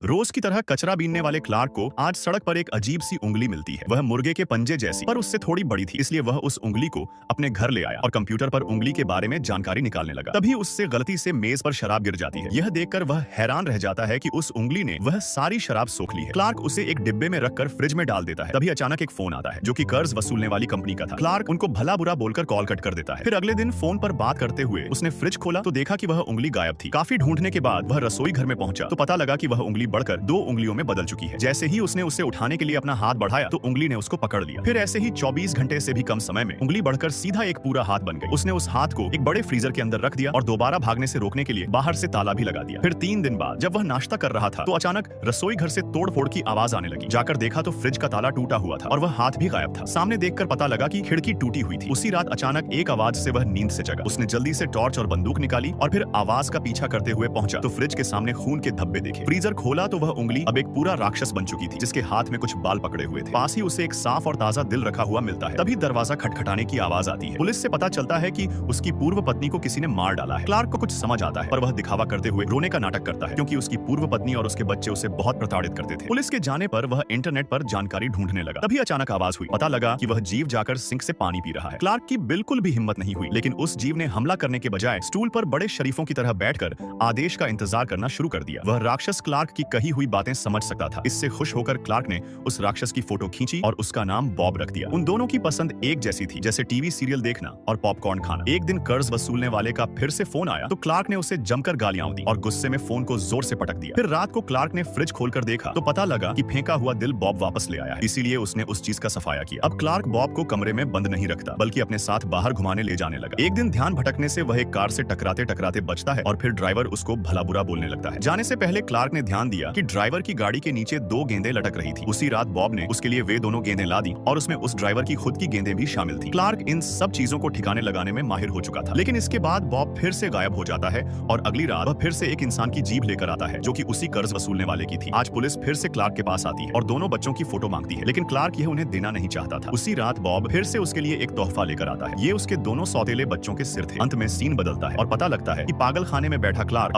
रोज की तरह कचरा बीनने वाले क्लार्क को आज सड़क पर एक अजीब सी उंगली मिलती है। वह मुर्गे के पंजे जैसी, पर उससे थोड़ी बड़ी थी, इसलिए वह उस उंगली को अपने घर ले आया और कंप्यूटर पर उंगली के बारे में जानकारी निकालने लगा। तभी उससे गलती से मेज पर शराब गिर जाती है। यह देखकर वह हैरान रह जाता है कि उस उंगली ने वह सारी शराब सोख ली है। क्लार्क उसे एक डिब्बे में रखकर फ्रिज में डाल देता है। तभी अचानक एक फोन आता है जो कि कर्ज वसूलने वाली कंपनी का था। क्लार्क उनको भला बुरा बोलकर कॉल कट कर देता है। फिर अगले दिन फोन पर बात करते हुए उसने फ्रिज खोला तो देखा कि वह उंगली गायब थी। काफी ढूंढने के बाद वह रसोई घर में पहुंचा तो पता लगा कि वह उंगली बढ़कर 2 उंगलियों में बदल चुकी है। जैसे ही उसने उसे उठाने के लिए अपना हाथ बढ़ाया तो उंगली ने उसको पकड़ लिया। फिर ऐसे ही 24 घंटे से भी कम समय में उंगली बढ़कर सीधा एक पूरा हाथ बन गई। उसने उस हाथ को एक बड़े फ्रीजर के अंदर रख दिया और दोबारा भागने से रोकने के लिए बाहर से ताला भी लगा दिया। फिर 3 दिन बाद जब वह नाश्ता कर रहा था तो अचानक रसोई घर से तोड़-फोड़ की आवाज आने लगी। जाकर देखा तो फ्रिज का ताला टूटा हुआ था और वह हाथ भी गायब था। सामने देखकर पता लगा कि खिड़की टूटी हुई थी। उसी रात अचानक एक आवाज से वह नींद से जगा। उसने जल्दी से टॉर्च और बंदूक निकाली और फिर आवाज का पीछा करते हुए पहुंचा तो फ्रिज के सामने खून के धब्बे देखे। फ्रीजर खोला तो वह उंगली अब एक पूरा राक्षस बन चुकी थी जिसके हाथ में कुछ बाल पकड़े हुए थे। पास ही उसे एक साफ और ताजा दिल रखा हुआ मिलता है। तभी दरवाजा खटखटाने की आवाज आती है। पुलिस से पता चलता है कि उसकी पूर्व पत्नी को किसी ने मार डाला है। क्लार्क को कुछ समझ आता है पर वह दिखावा करते हुए रोने का नाटक करता है क्योंकि उसकी पूर्व पत्नी और उसके बच्चे उसे बहुत प्रताड़ित करते थे। पुलिस के जाने पर वह इंटरनेट पर जानकारी ढूंढने लगा। तभी अचानक आवाज हुई। पता लगा कि वह जीव जाकर सिंक से पानी पी रहा है। क्लार्क की बिल्कुल भी हिम्मत नहीं हुई, लेकिन उस जीव ने हमला करने के बजाय स्टूल पर बड़े शरीफों की तरह बैठकर आदेश का इंतजार करना शुरू कर दिया। वह राक्षस क्लार्क की कही हुई बातें समझ सकता था। इससे खुश होकर क्लार्क ने उस राक्षस की फोटो खींची और उसका नाम बॉब रख दिया। उन दोनों की पसंद एक जैसी थी, जैसे टीवी सीरियल देखना और पॉपकॉर्न खाना। एक दिन कर्ज वसूलने वाले का फिर से फोन आया तो क्लार्क ने उसे जमकर गालियां दी और गुस्से में फोन को जोर से पटक दिया। फिर रात को क्लार्क ने फ्रिज खोलकर देखा तो पता लगा कि फेंका हुआ दिल बॉब वापस ले आया है। इसीलिए उसने उस चीज का सफाया किया। अब क्लार्क बॉब को कमरे में बंद नहीं रखता बल्कि अपने साथ बाहर घुमाने ले जाने लगा। एक दिन ध्यान भटकने से वह एक कार से टकराते टकराते बचता है और फिर ड्राइवर उसको भला बुरा बोलने लगता है। जाने से पहले क्लार्क ने ध्यान दिया कि ड्राइवर की गाड़ी के नीचे 2 गेंदें लटक रही थी। उसी रात बॉब ने उसके लिए वे दोनों गेंदें ला दी और उसमें उस ड्राइवर की खुद की गेंदें भी शामिल थी। क्लार्क इन सब चीजों को ठिकाने लगाने में माहिर हो चुका था। लेकिन इसके बाद बॉब फिर से गायब हो जाता है और अगली रात वह फिर से एक इंसान की जीभ लेकर आता है जो कि उसी कर्ज वसूलने वाले की थी। आज पुलिस फिर से क्लार्क के पास आती है और दोनों बच्चों की फोटो मांगती है, लेकिन क्लार्क यह उन्हें देना नहीं चाहता था। उसी रात बॉब फिर से उसके लिए एक तोहफा लेकर आता है। ये उसके दोनों सौतेले बच्चों के सिर थे। अंत में सीन बदलता है और पता लगता है कि पागल खाने में बैठा क्लार्क